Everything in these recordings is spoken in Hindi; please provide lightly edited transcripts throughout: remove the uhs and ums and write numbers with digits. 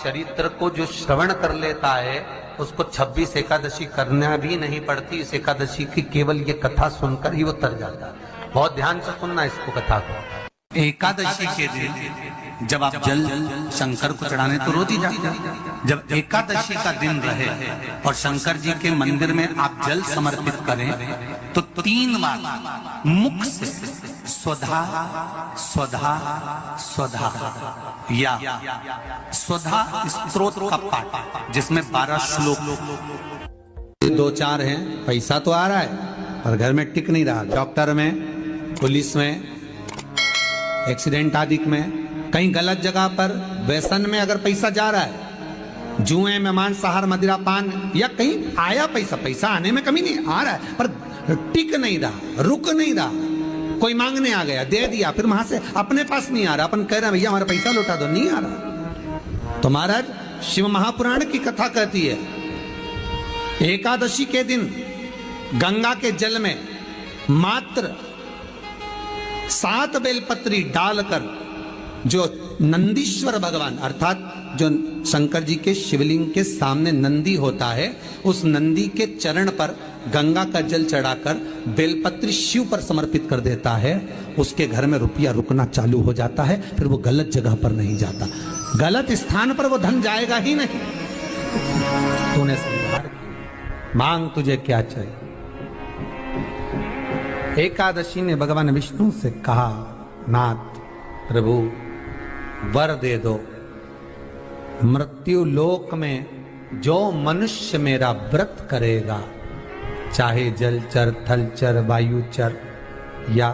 चरित्र को जो श्रवण कर लेता है उसको 26 एकादशी करना भी नहीं पड़ती। इस एकादशी की केवल ये कथा सुनकर ही वो तर जाता है। बहुत ध्यान से सुनना इसको, कथा को। एकादशी के दिन जब आप जल शंकर को चढ़ाने तो रोज ही जाते हैं। जब एकादशी का दिन रहे और शंकर जी के मंदिर में आप जल समर्पित करें तो 3 बार मुख से स्वधा स्वधा स्वधा या स्वधा स्तोत्र का पाठ, जिसमें 12 श्लोक 2-4 हैं। पैसा तो आ रहा है पर घर में टिक नहीं रहा। डॉक्टर में, पुलिस में, एक्सीडेंट आदि में, कहीं गलत जगह पर, व्यसन में अगर पैसा जा रहा है, जुए में, मांसाहार, मदिरा पान, या कहीं आया पैसा आने में कमी नहीं, आ रहा है पर टिक नहीं रहा, रुक नहीं रहा। कोई मांगने आ गया, दे दिया, फिर वहां से अपने पास नहीं आ रहा, अपन कह रहे हैं भैया हमारा पैसा लौटा दो, नहीं आ रहा। तो महाराज शिव महापुराण की कथा कहती है एकादशी के दिन गंगा के जल में मात्र 7 बेलपत्री डालकर जो नंदीश्वर भगवान अर्थात जो शंकर जी के शिवलिंग के सामने नंदी होता है, उस नंदी के चरण पर गंगा का जल चढ़ाकर बेलपत्री शिव पर समर्पित कर देता है, उसके घर में रुपया रुकना चालू हो जाता है। फिर वो गलत जगह पर नहीं जाता, गलत स्थान पर वो धन जाएगा ही नहीं। तूने मांग तुझे क्या चाहिए। एकादशी ने भगवान विष्णु से कहा, नाथ प्रभु वर दे दो, मृत्यु लोक में जो मनुष्य मेरा व्रत करेगा, चाहे जलचर, थलचर, वायुचर या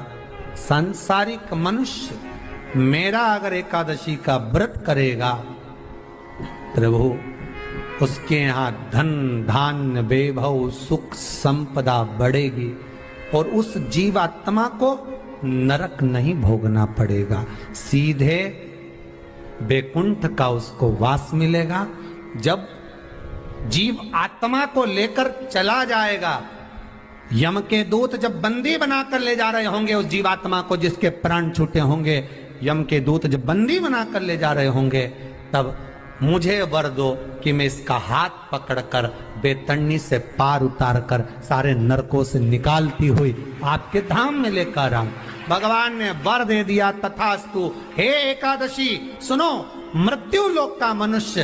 सांसारिक मनुष्य, मेरा अगर एकादशी का व्रत करेगा प्रभु, उसके यहां धन धान्य वैभव सुख संपदा बढ़ेगी और उस जीवात्मा को नरक नहीं भोगना पड़ेगा, सीधे बैकुंठ का उसको वास मिलेगा। जब जीव आत्मा को लेकर चला जाएगा, यम के दूत जब बंदी बनाकर ले जा रहे होंगे उस जीवात्मा को जिसके प्राण छूटे होंगे, यम के दूत जब बंदी बनाकर ले जा रहे होंगे, तब मुझे वर दो कि मैं इसका हाथ पकड़कर बेतन्नी से पार उतार कर सारे नरकों से निकालती हुई आपके धाम में लेकर आऊं। भगवान ने वर दे दिया, तथास्तु। हे एकादशी सुनो, मृत्यु लोक का मनुष्य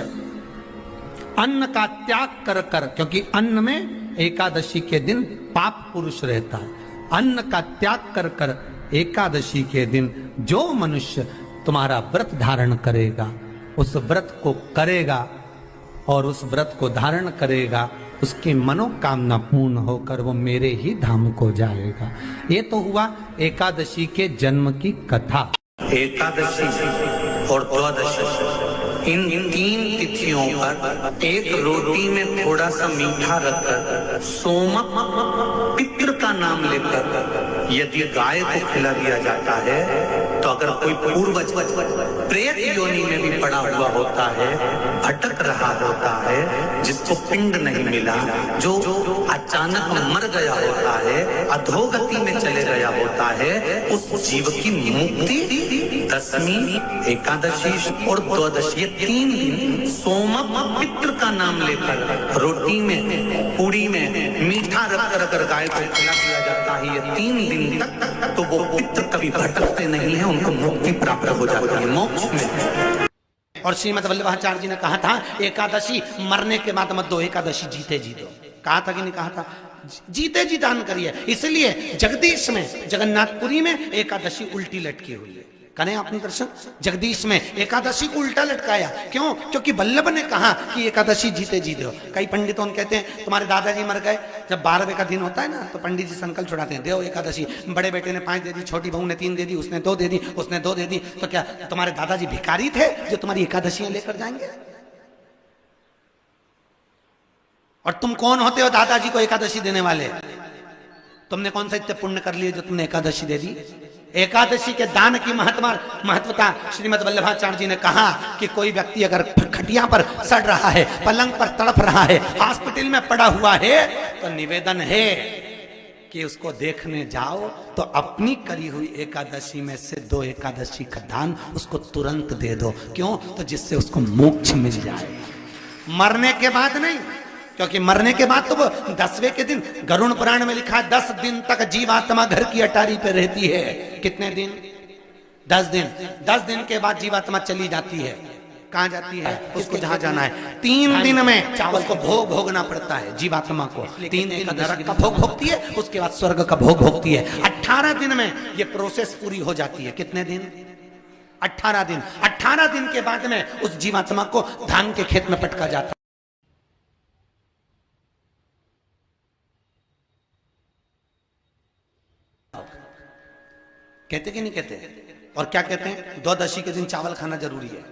अन्न का त्याग कर कर, क्योंकि अन्न में एकादशी के दिन पाप पुरुष रहता है, अन्न का त्याग कर कर एकादशी के दिन जो मनुष्य तुम्हारा व्रत धारण करेगा, उस व्रत को करेगा और उस व्रत को धारण करेगा, उसकी मनोकामना पूर्ण होकर वो मेरे ही धाम को जाएगा। ये तो हुआ एकादशी के जन्म की कथा। एकादशी और द्वादशी इन 3 तिथियों पर एक रोटी में थोड़ा सा मीठा रखकर सोमक पितृ का नाम लेकर यदि गाय को खिला दिया जाता है, तो अगर कोई पूर्वज प्रेत योनि में भी पड़ा हुआ होता है, भटक रहा होता है, जिसको पिंड नहीं मिला, जो अचानक मर गया होता है, अधोगति में चले गया होता है, उस जीव की मुक्ति दशमी, एकादशी और द्वादशी, ये 3 दिन सोमक पितृ का नाम लेकर रोटी में, पूड़ी में मीठा रखकर अगर गाय को खिला दिया जाता है, ये 3 दिन तक, तो वो पितृ कभी भटकते नहीं है, उनको मुक्ति प्राप्त हो जाती है, मोक्ष में। और श्रीमद् वल्लभाचार्य जी ने कहा था एकादशी मरने के बाद मत दो, एकादशी जीते जी दो। कहा था कि नहीं कहा था? जीते जी दान करिए। इसलिए जगदीश में, जगन्नाथपुरी में एकादशी उल्टी लटकी हुई है। करें अपने दर्शन। जगदीश में एकादशी को उल्टा लटकाया, क्यों? क्योंकि वल्लभ ने कहा कि एकादशी जीते जी दो। कई पंडितों कहते हैं तुम्हारे दादाजी मर गए, जब 12वें का दिन होता है ना, तो पंडित जी संकल्प छुड़ाते हैं, दो एकादशी। बड़े बेटे ने 5 दे दी, छोटी बहू ने 3 दे दी, उसने 2 दे दी, उसने 2 दे दी, तो क्या तुम्हारे दादाजी भिखारी थे जो तुम्हारी एकादशियां लेकर जाएंगे? और तुम कौन होते हो दादाजी को एकादशी देने वाले? तुमने कौन सा इतने पुण्य कर लिए जो तुमने एकादशी दे दी? एकादशी के दान की महत्वता श्रीमद् वल्लभाचार्य जी ने कहा कि कोई व्यक्ति अगर खटिया पर सड़ रहा है, पलंग पर तड़प रहा है, हॉस्पिटल में पड़ा हुआ है, तो निवेदन है कि उसको देखने जाओ तो अपनी करी हुई एकादशी में से 2 एकादशी का दान उसको तुरंत दे दो। क्यों? तो जिससे उसको मोक्ष मिल जाए, मरने के बाद नहीं। क्योंकि मरने के बाद तो वो 10वें के दिन, गरुड़ पुराण में लिखा है 10 दिन तक जीवात्मा घर की अटारी पे रहती है। कितने दिन? 10 दिन। 10 दिन के बाद जीवात्मा चली जाती है। कहां जाती है? उसको जहां जाना है। 3 दिन में चावल को भोग भोगना पड़ता है जीवात्मा को। 3 दिन नरक का भोग भोगती है, उसके बाद स्वर्ग का भोग भोगती है। 18 दिन में ये प्रोसेस पूरी हो जाती है। कितने दिन? 18 दिन। 18 दिन के बाद में उस जीवात्मा को धान के खेत में पटका जाता है। कहते कि नहीं कहते? और क्या कहते हैं? द्वादशी के दिन चावल खाना जरूरी है।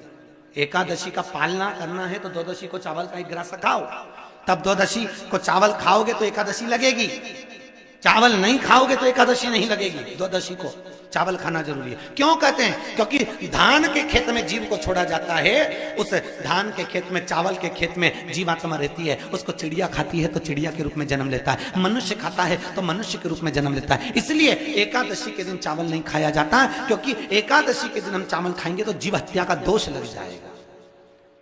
एकादशी का पालना करना है तो द्वादशी को चावल का 1 गिलास खाओ, तब द्वादशी को चावल खाओगे तो एकादशी लगेगी। चावल नहीं खाओगे तो एकादशी नहीं लगेगी। द्वादशी को चावल खाना जरूरी है। क्यों कहते हैं? क्योंकि धान के खेत में जीव को छोड़ा जाता है, उस धान के खेत में, चावल के खेत में जीवात्मा रहती है। उसको चिड़िया खाती है तो चिड़िया के रूप में जन्म लेता है, मनुष्य खाता है तो मनुष्य के रूप में जन्म लेता है। इसलिए एकादशी के दिन चावल नहीं खाया जाता, क्योंकि एकादशी के दिन हम चावल खाएंगे तो जीव हत्या का दोष लग जाएगा।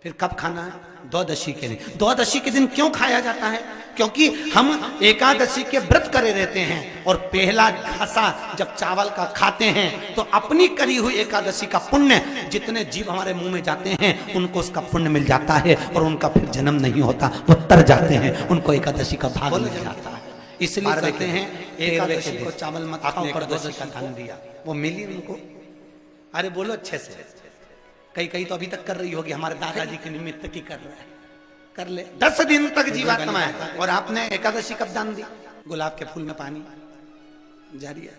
फिर कब खाना है? द्वादशी के दिन। द्वादशी के दिन क्यों खाया जाता है? क्योंकि हम एकादशी के व्रत करे रहते हैं और पहला घासा जब चावल का खाते हैं तो अपनी करी हुई एकादशी का पुण्य, जितने जीव हमारे मुंह में जाते हैं उनको उसका पुण्य मिल जाता है और उनका फिर जन्म नहीं होता, वो तर जाते हैं, उनको एकादशी का भाग मिल जाता है। इसलिए कहते हैं एकादशी को चावल मत खाओ, पर द्वादशी का दान दिया, वो मिली उनको। अरे बोलो अच्छे से। कई तो अभी तक कर रही होगी, हमारे दादाजी के निमित्त की कर रहा है, कर ले। 10 दिन तक जीवात्मा है और आपने एकादशी कब दान दी? गुलाब के फूल में पानी जारी है।